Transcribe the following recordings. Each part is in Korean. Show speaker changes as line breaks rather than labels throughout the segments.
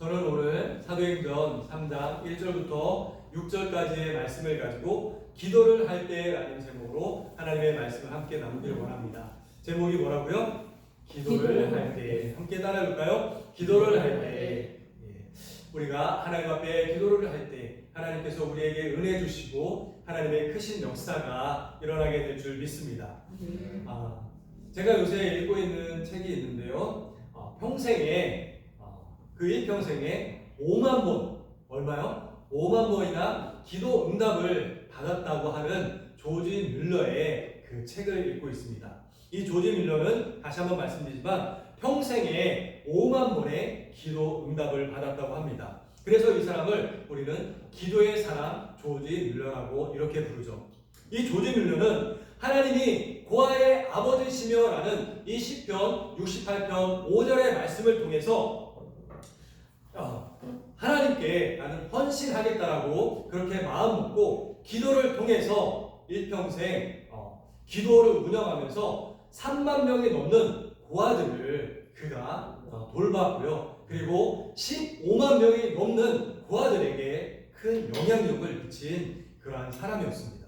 저는 오늘 사도행전 3장 1절부터 6절까지의 말씀을 가지고 기도를 할 때라는 제목으로 하나님의 말씀을 함께 나누기를 원합니다. 제목이 뭐라고요? 기도를 할 때. 함께 따라해볼까요? 기도를 할 때. 우리가 하나님 앞에 기도를 할 때 하나님께서 우리에게 은혜 주시고 하나님의 크신 역사가 일어나게 될 줄 믿습니다. 제가 요새 읽고 있는 책이 있는데요. 평생에 그 일평생에 5만 번, 얼마요? 5만 번이나 기도 응답을 받았다고 하는 조지 밀러의 그 책을 읽고 있습니다. 이 조지 밀러는 다시 한번 말씀드리지만 평생에 5만 번의 기도 응답을 받았다고 합니다. 그래서 이 사람을 우리는 기도의 사람 조지 밀러라고 이렇게 부르죠. 이 조지 밀러는 하나님이 고아의 아버지시며 라는 이 시편 68편 5절의 말씀을 통해서 하나님께 나는 헌신하겠다라고 그렇게 마음 먹고 기도를 통해서 일평생 기도를 운영하면서 3만 명이 넘는 고아들을 그가 돌봤고요. 그리고 15만 명이 넘는 고아들에게 큰 영향력을 미친 그러한 사람이었습니다.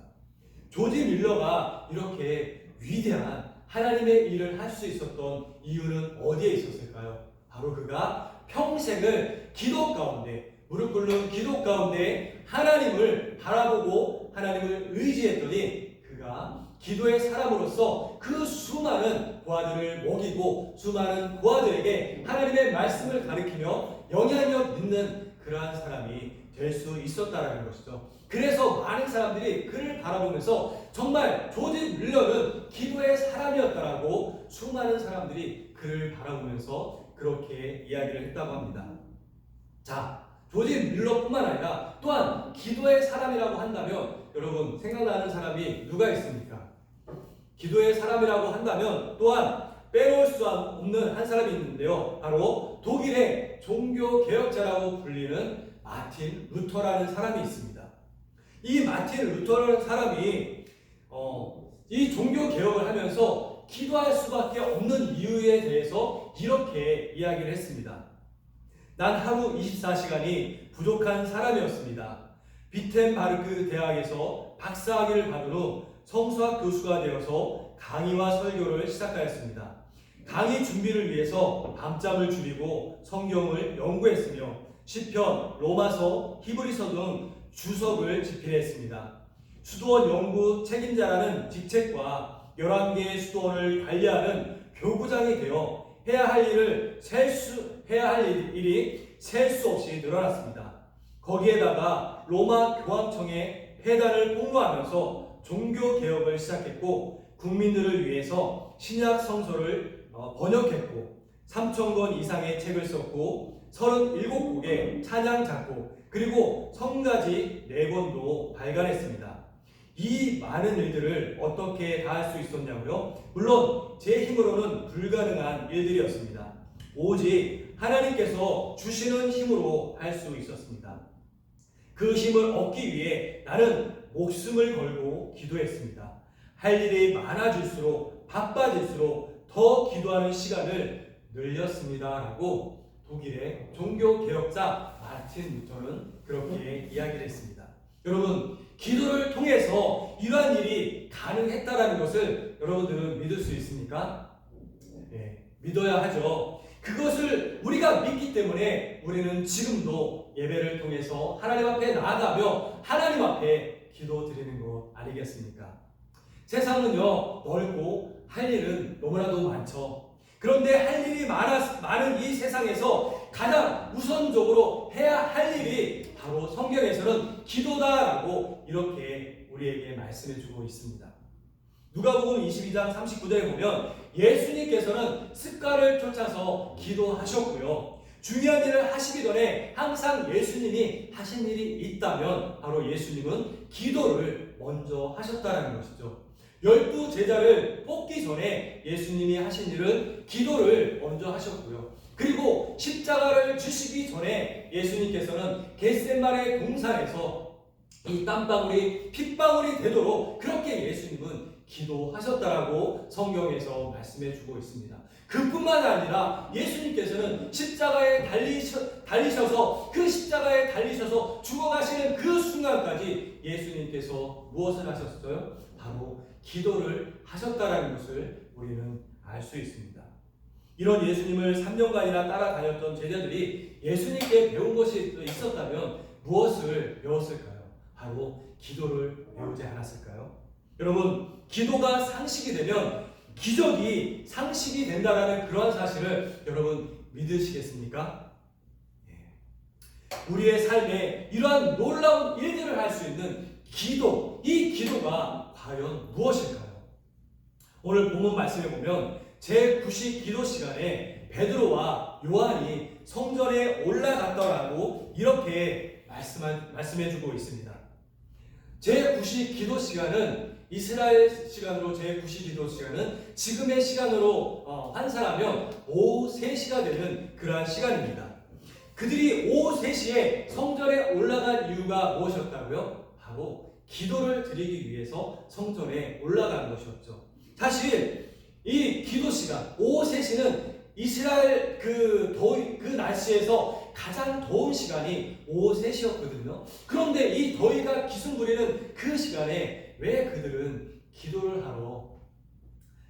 조지 밀러가 이렇게 위대한 하나님의 일을 할 수 있었던 이유는 어디에 있었을까요? 바로 그가 평생을 기도 가운데, 무릎 꿇는 기도 가운데 하나님을 바라보고 하나님을 의지했더니 그가 기도의 사람으로서 그 수많은 고아들을 먹이고 수많은 고아들에게 하나님의 말씀을 가르치며 영향력 있는 그러한 사람이 될 수 있었다라는 것이죠. 그래서 많은 사람들이 그를 바라보면서 정말 조지 밀러는 기도의 사람이었다라고 수많은 사람들이 그를 바라보면서 그렇게 이야기를 했다고 합니다. 자, 조지 밀러뿐만 아니라 또한 기도의 사람이라고 한다면 여러분 생각나는 사람이 누가 있습니까? 기도의 사람이라고 한다면 또한 빼놓을 수 없는 한 사람이 있는데요. 바로 독일의 종교개혁자라고 불리는 마틴 루터라는 사람이 있습니다. 이 마틴 루터라는 사람이 이 종교개혁을 하면서 기도할 수밖에 없는 이유에 대해서 이렇게 이야기를 했습니다. 난 하루 24시간이 부족한 사람이었습니다. 비텐바르크 대학에서 박사학위를 받은 후 성수학 교수가 되어서 강의와 설교를 시작하였습니다. 강의 준비를 위해서 밤잠을 줄이고 성경을 연구했으며 시편, 로마서, 히브리서 등 주석을 집필했습니다. 수도원 연구 책임자라는 직책과 11개의 수도원을 관리하는 교구장이 되어 해야 할 일이 셀 수 없이 늘어났습니다. 거기에다가 로마 교황청에 폐단을 폭로하면서 종교개혁을 시작했고 국민들을 위해서 신약 성서를 번역했고 3,000권 이상의 책을 썼고 37곡의 찬양 작곡 그리고 성가지 4권도 발간했습니다. 이 많은 일들을 어떻게 다 할 수 있었냐고요? 물론 제 힘으로는 불가능한 일들이었습니다. 오직 하나님께서 주시는 힘으로 할 수 있었습니다. 그 힘을 얻기 위해 나는 목숨을 걸고 기도했습니다. 할 일이 많아질수록 바빠질수록 더 기도하는 시간을 늘렸습니다. 라고 독일의 종교개혁자 마틴 루터는 그렇게 이야기를 했습니다. 여러분, 기도를 통해서 이러한 일이 가능했다라는 것을 여러분들은 믿을 수 있습니까? 네, 믿어야 하죠. 그것을 우리가 믿기 때문에 우리는 지금도 예배를 통해서 하나님 앞에 나아가며 하나님 앞에 기도 드리는 것 아니겠습니까? 세상은요, 넓고 할 일은 너무나도 많죠. 그런데 할 일이 많은 이 세상에서 가장 우선적으로 해야 할 일이 바로 성경에서는 기도다라고 이렇게 우리에게 말씀해주고 있습니다. 누가복음 22장 39절에 보면 예수님께서는 습관을 쫓아서 기도하셨고요. 중요한 일을 하시기 전에 항상 예수님이 하신 일이 있다면 바로 예수님은 기도를 먼저 하셨다는 것이죠. 12제자를 뽑기 전에 예수님이 하신 일은 기도를 먼저 하셨고요. 그리고 십자가를 주시기 전에 예수님께서는 겟세마네 동산에서 이 땀방울이 핏방울이 되도록 그렇게 예수님은 기도하셨다라고 성경에서 말씀해 주고 있습니다. 그뿐만 아니라 예수님께서는 십자가에 달리셔서 그 십자가에 달리셔서 죽어가시는 그 순간까지 예수님께서 무엇을 하셨어요? 바로 기도를 하셨다라는 것을 우리는 알 수 있습니다. 이런 예수님을 3년간이나 따라다녔던 제자들이 예수님께 배운 것이 있었다면 무엇을 배웠을까요? 바로 기도를 배우지 않았을까요? 여러분, 기도가 상식이 되면 기적이 상식이 된다라는 그러한 사실을 여러분 믿으시겠습니까? 우리의 삶에 이러한 놀라운 일들을 할 수 있는 기도, 이 기도가 과연 무엇일까요? 오늘 본문 말씀에 보면 제9시 기도 시간에 베드로와 요한이 성전에 올라갔더라고 이렇게 말씀해주고 있습니다. 제9시 기도 시간은 이스라엘 시간으로 제9시 기도 시간은 지금의 시간으로 환산하면 오후 3시가 되는 그러한 시간입니다. 그들이 오후 3시에 성전에 올라간 이유가 무엇이었다고요? 바로 기도를 드리기 위해서 성전에 올라간 것이었죠. 사실 이 기도 시간 오후 3시는 이스라엘 그 날씨에서 가장 더운 시간이 오후 3시였거든요. 그런데 이 더위가 기승부리는 그 시간에 왜 그들은 기도를 하러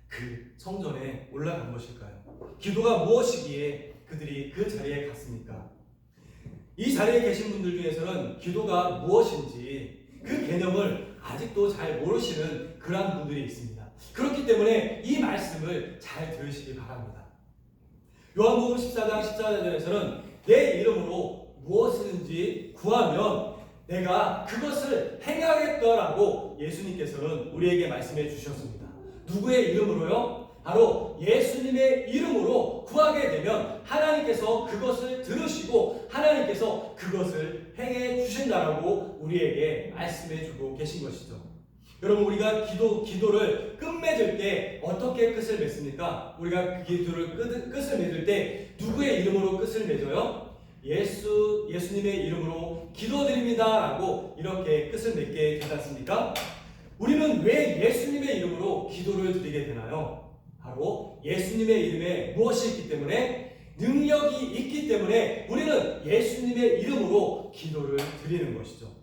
그 성전에 올라간 것일까요? 기도가 무엇이기에 그들이 그 자리에 갔습니까? 이 자리에 계신 분들 중에서는 기도가 무엇인지 그 개념을 아직도 잘 모르시는 그런 분들이 있습니다. 그렇기 때문에 이 말씀을 잘 들으시기 바랍니다. 요한복음 14장 14절에서는 내 이름으로 무엇이든지 구하면 내가 그것을 행하겠다라고 예수님께서는 우리에게 말씀해 주셨습니다. 누구의 이름으로요? 바로 예수님의 이름으로 구하게 되면 하나님께서 그것을 들으시고 하나님께서 그것을 행해 주신다라고 우리에게 말씀해 주고 계신 것이죠. 여러분, 우리가 기도를 끝맺을 때 어떻게 끝을 맺습니까? 우리가 그 기도를 끝을 맺을 때 누구의 이름으로 끝을 맺어요? 예수님의 이름으로 기도드립니다라고 이렇게 끝을 맺게 되지 않습니까? 우리는 왜 예수님의 이름으로 기도를 드리게 되나요? 바로 예수님의 이름에 무엇이 있기 때문에, 능력이 있기 때문에 우리는 예수님의 이름으로 기도를 드리는 것이죠.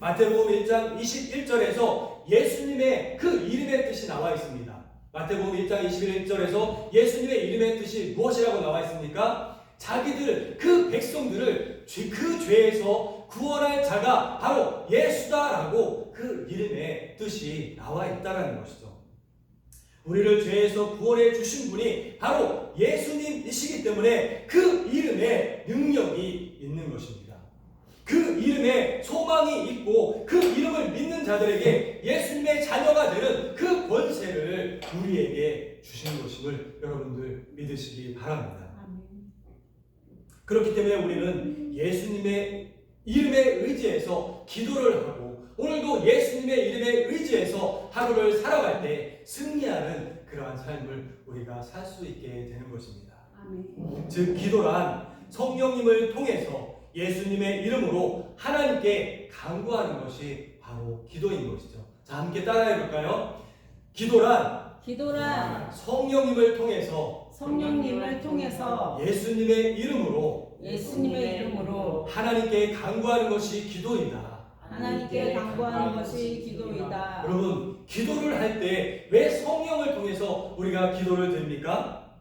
마태복음 1장 21절에서 예수님의 그 이름의 뜻이 나와 있습니다. 마태복음 1장 21절에서 예수님의 이름의 뜻이 무엇이라고 나와 있습니까? 자기들 그 백성들을 그 죄에서 구원할 자가 바로 예수다라고 그 이름의 뜻이 나와 있다는 것이죠. 우리를 죄에서 구원해 주신 분이 바로 예수님이시기 때문에 그 이름에 능력이 있는 것입니다. 그 이름에 소망이 있고 그 이름을 믿는 자들에게 예수님의 자녀가 되는 그 권세를 우리에게 주신 것임을 여러분들 믿으시기 바랍니다. 그렇기 때문에 우리는 예수님의 이름에 의지해서 기도를 하고 오늘도 예수님의 이름에 의지해서 하루를 살아갈 때 승리하는 그러한 삶을 우리가 살 수 있게 되는 것입니다. 즉 기도란 성령님을 통해서 예수님의 이름으로 하나님께 간구하는 것이 바로 기도인 것이죠. 자, 함께 따라해 볼까요? 기도란 성령님을 통해서 예수님의 이름으로 하나님께 간구하는 것이 기도이다. 여러분, 기도를 할 때 왜 성령을 통해서 우리가 기도를 드립니까?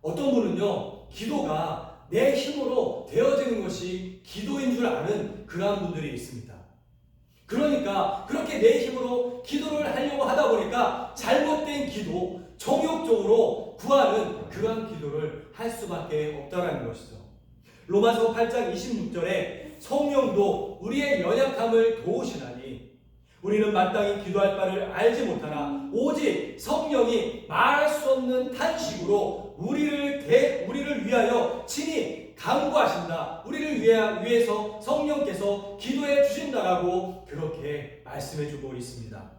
어떤 분은요, 기도가 내 힘으로 되어지는 것이 기도인 줄 아는 그러한 분들이 있습니다. 그러니까 그렇게 내 힘으로 기도를 하려고 하다 보니까 잘못된 기도, 정욕적으로 구하는 그러한 기도를 할 수밖에 없다는 것이죠. 로마서 8장 26절에 성령도 우리의 연약함을 도우시나니 우리는 마땅히 기도할 바를 알지 못하나 오직 성령이 말할 수 없는 탄식으로 우리를 위하여 친히 간구하신다. 우리를 위해서 성령께서 기도해 주신다라고 그렇게 말씀해 주고 있습니다.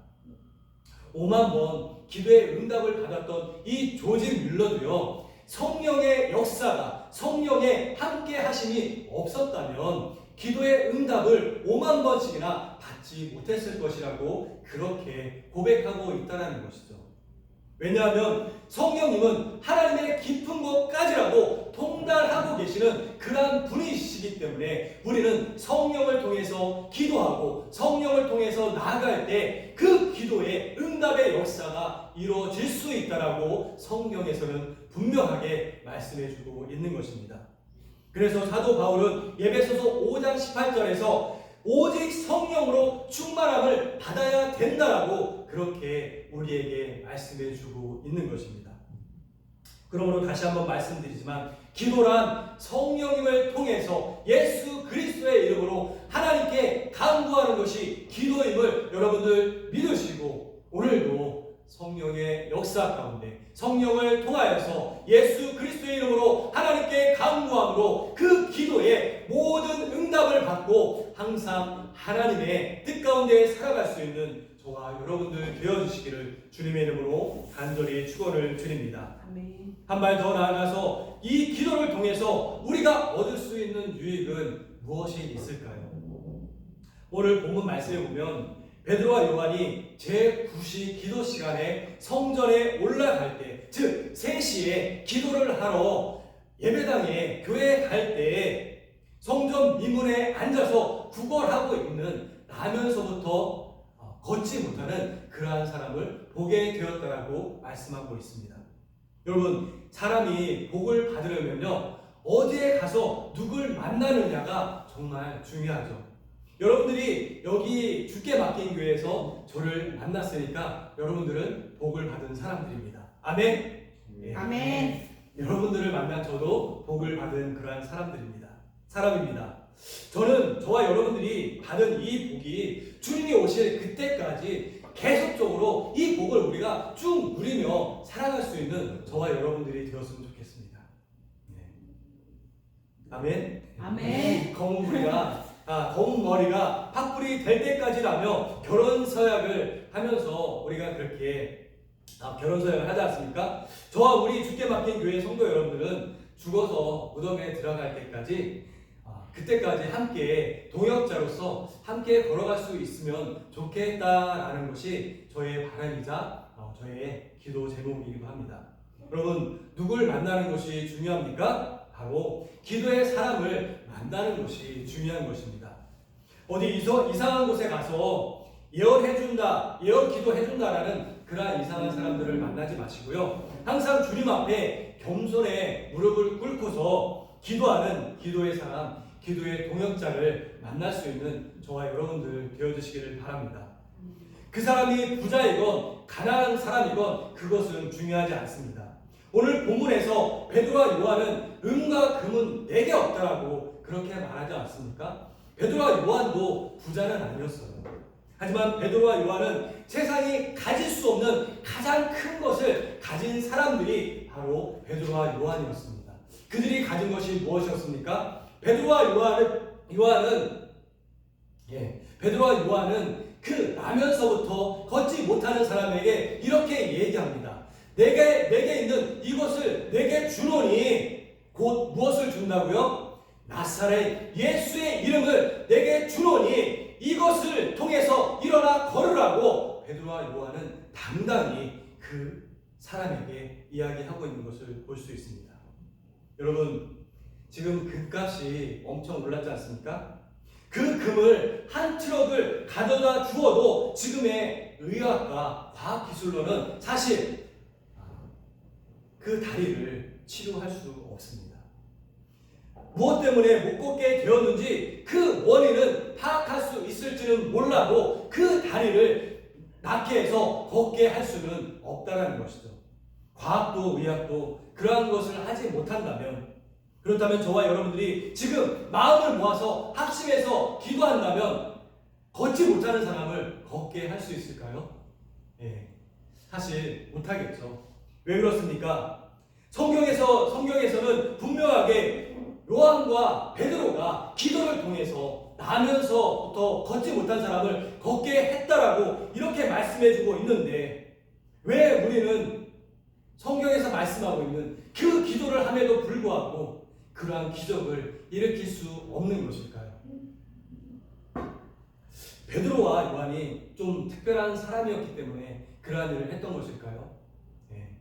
5만 번 기도의 응답을 받았던 이 조지 뮬러도요, 성령의 역사가, 성령의 함께 하심이 없었다면 기도의 응답을 5만 번씩이나 받지 못했을 것이라고 그렇게 고백하고 있다는 것이죠. 왜냐하면 성령님은 하나님의 깊은 것까지라도 통달하고 계시는 그러한 분이시기 때문에 우리는 성령을 통해서 기도하고 성령을 통해서 나아갈 때 그 기도의 응답의 역사가 이루어질 수 있다라고 성경에서는 분명하게 말씀해주고 있는 것입니다. 그래서 사도 바울은 에베소서 5장 18절에서 오직 성령으로 충만함을 받아야 된다라고 그렇게 우리에게 말씀해주고 있는 것입니다. 그러므로 다시 한번 말씀드리지만 기도란 성령님을 통해서 예수 그리스도의 이름으로 하나님께 간구하는 것이 기도임을 여러분들 믿으시고 오늘도 성령의 역사 가운데 성령을 통하여서 예수 그리스도의 이름으로 하나님께 간구함으로 그 기도에 모든 응답을 받고 항상 하나님의 뜻 가운데 살아갈 수 있는 저와 여러분들 되어주시기를 주님의 이름으로 간절히 축원을 드립니다. 한 발 더 나아가서 이 기도를 통해서 우리가 얻을 수 있는 유익은 무엇이 있을까요? 오늘 본문 말씀에 보면 베드로와 요한이 제9시 기도 시간에 성전에 올라갈 때, 즉 3시에 기도를 하러 예배당에 교회에 갈 때 성전 미문에 앉아서 구걸하고 있는 나면서부터 걷지 못하는 그러한 사람을 보게 되었다라고 말씀하고 있습니다. 여러분, 사람이 복을 받으려면요 어디에 가서 누굴 만나느냐가 정말 중요하죠. 여러분들이 여기 주께 맡긴 교회에서 저를 만났으니까 여러분들은 복을 받은 사람들입니다. 아멘? 예.
아멘.
여러분들을 만난 저도 복을 받은 그러한 사람입니다. 저는 저와 여러분들이 받은 이 복이 주님이 오실 그때까지 계속적으로 이 복을 우리가 쭉 누리며 살아갈 수 있는 저와 여러분들이 되었으면 좋겠습니다. 네. 아멘?
아멘.
검은 머리가 팥불이 될 때까지라며 결혼 서약을 하면서 우리가 그렇게 결혼 서약을 하지 않습니까? 저와 우리 주께 맡긴 교회 성도 여러분들은 죽어서 무덤에 들어갈 때까지 그때까지 함께 동역자로서 함께 걸어갈 수 있으면 좋겠다라는 것이 저의 바람이자 저의 기도 제목이기도 합니다. 여러분, 누굴 만나는 것이 중요합니까? 바로 기도의 사람을 만나는 것이 중요한 것입니다. 어디 이상한 곳에 가서 예언해준다, 예언 기도해준다라는 그러한 이상한 사람들을 만나지 마시고요. 항상 주님 앞에 겸손에 무릎을 꿇고서 기도하는 기도의 사람, 기도의 동역자를 만날 수 있는 저와 여러분들 되어주시기를 바랍니다. 그 사람이 부자이건 가난한 사람이건 그것은 중요하지 않습니다. 오늘 본문에서 베드로와 요한은 은과 금은 내게 없다라고 그렇게 말하지 않습니까? 베드로와 요한도 부자는 아니었어요. 하지만 베드로와 요한은 세상이 가질 수 없는 가장 큰 것을 가진 사람들이 바로 베드로와 요한이었습니다. 그들이 가진 것이 무엇이었습니까? 베드로와 요한은 그 나면서부터 걷지 못하는 사람에게 이렇게 얘기합니다. 내게 있는 이것을 내게 주노니, 곧 무엇을 준다고요? 나사렛 예수의 이름을 내게 주노니 이것을 통해서 일어나 걸으라고 베드로와 요한은 당당히 그 사람에게 이야기하고 있는 것을 볼 수 있습니다. 여러분, 지금 금값이 엄청 올랐지 않습니까? 그 금을 한 트럭을 가져다 주어도 지금의 의학과 과학기술로는 사실 그 다리를 치료할 수 없습니다. 무엇 때문에 못 걷게 되었는지 그 원인은 파악할 수 있을지는 몰라도 그 다리를 낫게 해서 걷게 할 수는 없다는 것이죠. 과학도 의학도 그러한 것을 하지 못한다면, 그렇다면 저와 여러분들이 지금 마음을 모아서 합심해서 기도한다면 걷지 못하는 사람을 걷게 할 수 있을까요? 네, 사실 못하겠죠. 왜 그렇습니까? 성경에서는 분명하게 요한과 베드로가 기도를 통해서 나면서부터 걷지 못한 사람을 걷게 했다라고 이렇게 말씀해주고 있는데 왜 우리는 성경에서 말씀하고 있는 그 기도를 함에도 불구하고 그러한 기적을 일으킬 수 없는 것일까요? 베드로와 요한이 좀 특별한 사람이었기 때문에 그러한 일을 했던 것일까요? 네,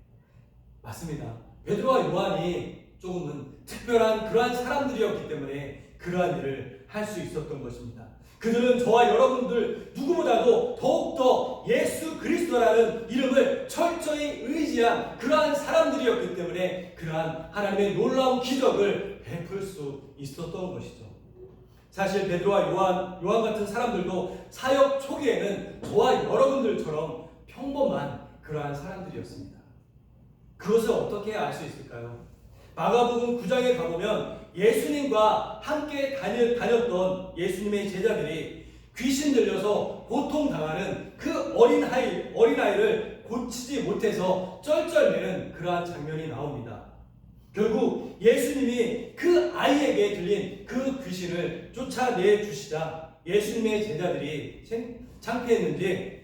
맞습니다. 베드로와 요한이 조금은 특별한 그러한 사람들이었기 때문에 그러한 일을 할 수 있었던 것입니다. 그들은 저와 여러분들 누구보다도 더욱더 예수 그리스도라는 이름을 철저히 의지한 그러한 사람들이었기 때문에 그러한 하나님의 놀라운 기적을 베풀 수 있었던 것이죠. 사실 베드로와 요한 같은 사람들도 사역 초기에는 저와 여러분들처럼 평범한 그러한 사람들이었습니다. 그것을 어떻게 알 수 있을까요? 마가복음 9장에 가보면 예수님과 함께 다녔던 예수님의 제자들이 귀신 들려서 고통당하는 그 어린아이를 고치지 못해서 쩔쩔매는 그러한 장면이 나옵니다. 결국 예수님이 그 아이에게 들린 그 귀신을 쫓아내 주시자 예수님의 제자들이 창피했는지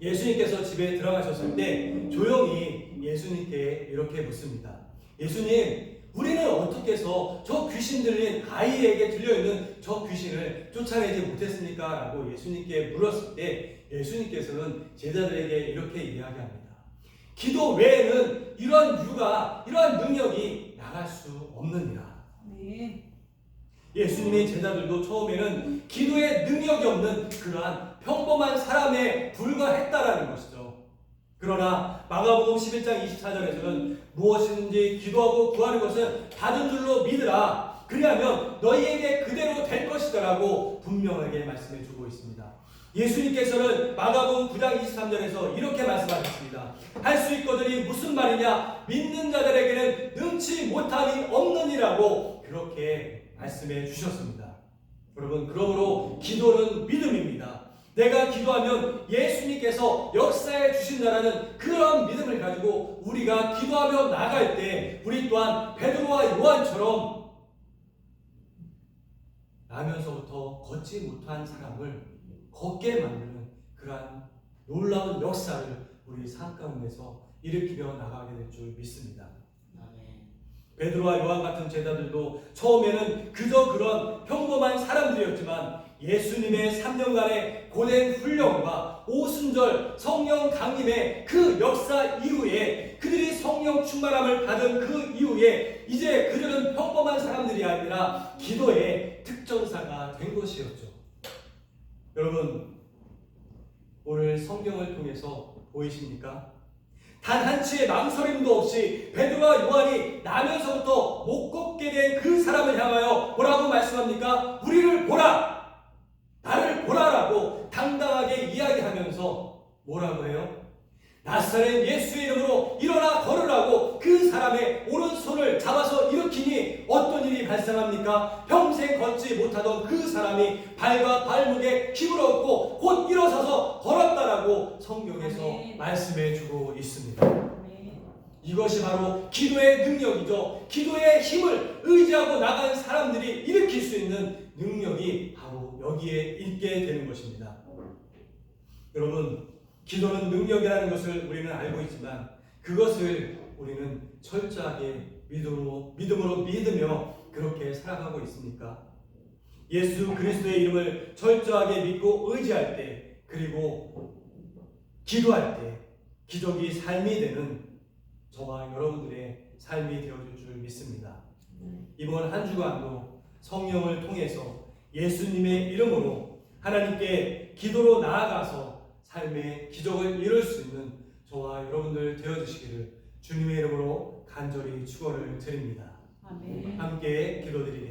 예수님께서 집에 들어가셨을 때 조용히 예수님께 이렇게 묻습니다. 예수님, 우리는 어떻게 해서 저 귀신 들린 아이에게 들려있는 저 귀신을 쫓아내지 못했습니까? 라고 예수님께 물었을 때 예수님께서는 제자들에게 이렇게 이야기합니다. 기도 외에는 이러한 능력이 나갈 수 없느니라.
네.
예수님의 제자들도 처음에는 기도에 능력이 없는 그러한 평범한 사람에 불과했다라는 것이죠. 그러나 마가복음 11장 24절에서는 무엇이든지 기도하고 구하는 것은 받은 줄로 믿으라. 그리하면 너희에게 그대로 될 것이다라고 분명하게 말씀해 주고 있습니다. 예수님께서는 마가복음 9장 23절에서 이렇게 말씀하셨습니다. 할 수 있거든이 무슨 말이냐? 믿는 자들에게는 능치 못함이 없느니라고 그렇게 말씀해 주셨습니다. 여러분, 그러므로 기도는 믿음입니다. 내가 기도하면 예수님께서 역사해 주신다라는 그런 믿음을 가지고 우리가 기도하며 나갈 때 우리 또한 베드로와 요한처럼 나면서부터 걷지 못한 사람을 걷게 만드는 그러한 놀라운 역사를 우리 삶 가운데서 일으키며 나가게 될 줄 믿습니다. 베드로와 요한 같은 제자들도 처음에는 그저 그런 평범한 사람들이었지만 예수님의 3년간의 고된 훈련과 오순절 성령 강림의 그 역사 이후에 그들이 성령 충만함을 받은 그 이후에 이제 그들은 평범한 사람들이 아니라 기도의 특전사가 된 것이었죠. 여러분, 오늘 성경을 통해서 보이십니까? 단 한치의 망설임도 없이 베드로와 요한이 나면서부터 못 걷게 된 그 사람을 향하여 뭐라고 말씀합니까? 우리를 보라! 나를 보라라고 당당하게 이야기하면서 뭐라고 해요? 나사렛 예수의 이름으로 일어나 걸으라고 그 사람의 오른손을 잡아서 일으키니 어떤 일이 발생합니까? 평생 걷지 못하던 그 사람이 발과 발목에 힘을 얻고 곧 일어서서 걸었다라고 성경에서 말씀해 주고 있습니다. 이것이 바로 기도의 능력이죠. 기도의 힘을 의지하고 나간 사람들이 일으킬 수 있는 능력이 바로 여기에 있게 되는 것입니다. 여러분, 기도는 능력이라는 것을 우리는 알고 있지만 그것을 우리는 철저하게 믿음으로 믿으며 그렇게 살아가고 있습니까? 예수 그리스도의 이름을 철저하게 믿고 의지할 때, 그리고 기도할 때 기적이 삶이 되는 저와 여러분들의 삶이 되어줄 줄 믿습니다. 이번 한 주간도 성령을 통해서 예수님의 이름으로 하나님께 기도로 나아가서 삶의 기적을 이룰 수 있는 저와 여러분들 되어주시기를 주님의 이름으로 간절히 축원을 드립니다.
아멘.
함께 기도드리겠습니다.